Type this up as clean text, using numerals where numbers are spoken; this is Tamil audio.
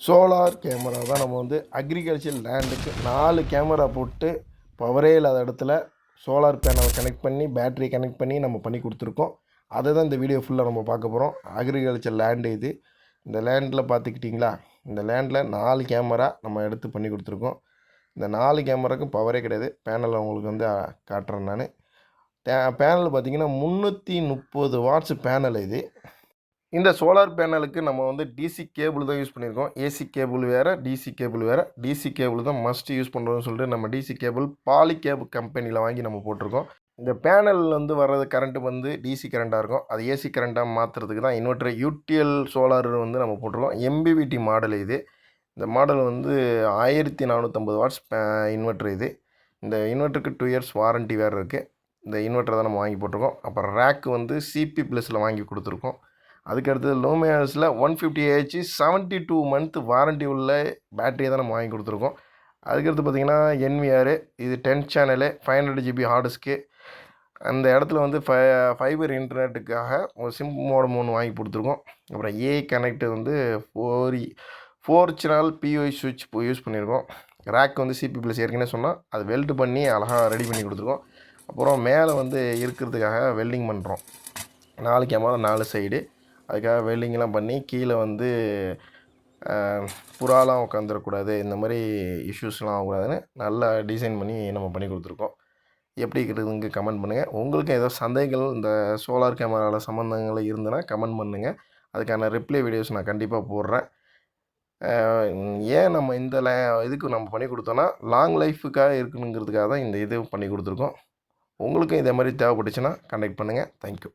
சோலார் கேமரா தான் நம்ம வந்து அக்ரிகல்ச்சர் லேண்டுக்கு 4 கேமரா போட்டு பவரே இல்லாத இடத்துல சோலார் பேனலை கனெக்ட் பண்ணி பேட்டரி கனெக்ட் பண்ணி நம்ம பண்ணி கொடுத்துருக்கோம். அதை தான் இந்த வீடியோ ஃபுல்லாக நம்ம பார்க்க போகிறோம். அக்ரிகல்ச்சர் லேண்டு இது. இந்த லேண்டில் பார்த்துக்கிட்டிங்களா, இந்த லேண்டில் 4 கேமரா நம்ம எடுத்து பண்ணி கொடுத்துருக்கோம். இந்த 4 கேமராவுக்கு பவரே கிடையாது. பேனலை உங்களுக்கு வந்து காட்டுறேன் நான். பேனல் பார்த்திங்கன்னா 330 வாட்ஸ் பேனல் இது. இந்த சோலார் பேனலுக்கு நம்ம வந்து டிசி கேபிள் தான் யூஸ் பண்ணியிருக்கோம். ஏசி கேபிள் வேறு, டிசி கேபிள் வேறு. டிசி கேபிள் தான் மஸ்ட் யூஸ் பண்ணுறோன்னு சொல்லிட்டு நம்ம டிசி கேபிள் பாலிகேப் கம்பெனியில் வாங்கி நம்ம போட்டிருக்கோம். இந்த பேனல் வந்து வர்றது கரண்ட்டு வந்து டிசி கரண்ட்டாக இருக்கும். அது ஏசி கரண்ட்டாக மாற்றுறதுக்கு தான் இன்வெர்டர் யூடிஎல் சோலார் வந்து நம்ம போட்டிருக்கோம். எம்பிவிடி மாடல் இது. இந்த மாடல் வந்து 1450 வாட்ஸ் இன்வெர்ட்ரு இது. இந்த இன்வெர்ட்டருக்கு 2 இயர்ஸ் வாரண்ட்டி வேறு இருக்குது. இந்த இன்வெர்ட்டரை தான் நம்ம வாங்கி போட்டிருக்கோம். அப்புறம் ரேக்கு வந்து சிபி ப்ளஸில் வாங்கி கொடுத்துருக்கோம். அதுக்கடுத்து லூமினாஸில் 150 AH 72 மந்த் வாரண்ட்டி உள்ள பேட்டரியை தான் நம்ம வாங்கி கொடுத்துருக்கோம். அதுக்கடுத்து பார்த்திங்கன்னா என்விஆர் இது 10 சேனலு 500 GB ஹார்ட் டிஸ்க்கு. அந்த இடத்துல வந்து ஃபைபர் இன்டர்நெட்டுக்காக ஒரு சிம் மோடம் ஒன்று வாங்கி கொடுத்துருக்கோம். அப்புறம் ஏஐ கனெக்ட் வந்து 4 சேனல் பிஓஐ சுவிட்ச் யூஸ் பண்ணியிருக்கோம். ரேக் வந்து சிபி ப்ளஸ் ஏற்கனவே சொன்னால் அது வெல்டு பண்ணி அழகாக ரெடி பண்ணி கொடுத்துருக்கோம். அப்புறம் மேலே வந்து இருக்கிறதுக்காக வெல்டிங் பண்ணுறோம். 4 கேமரா 4 சைடு. அதுக்காக வெல்டிங்லாம் பண்ணி கீழே வந்து புறாலாம் உட்காந்துடக்கூடாது, இந்த மாதிரி இஷ்யூஸ்லாம் ஆகக்கூடாதுன்னு நல்லா டிசைன் பண்ணி நம்ம பண்ணி கொடுத்துருக்கோம். எப்படி இருக்கிறதுங்க கமெண்ட் பண்ணுங்கள். உங்களுக்கு ஏதோ சந்தேகங்கள் இந்த சோலார் கேமராவில் சம்மந்தங்கள் இருந்ததுன்னா கமெண்ட் பண்ணுங்கள். அதுக்கான ரிப்ளை வீடியோஸ் நான் கண்டிப்பாக போடுறேன். ஏன் நம்ம இந்த இதுக்கு நம்ம பண்ணி கொடுத்தோன்னா லாங் லைஃபுக்காக இருக்கணுங்கிறதுக்காக தான் இந்த இது பண்ணி கொடுத்துருக்கோம். உங்களுக்கும் இதே மாதிரி தேவைப்பட்டுச்சுன்னா கான்டாக்ட் பண்ணுங்கள். தேங்க்யூ.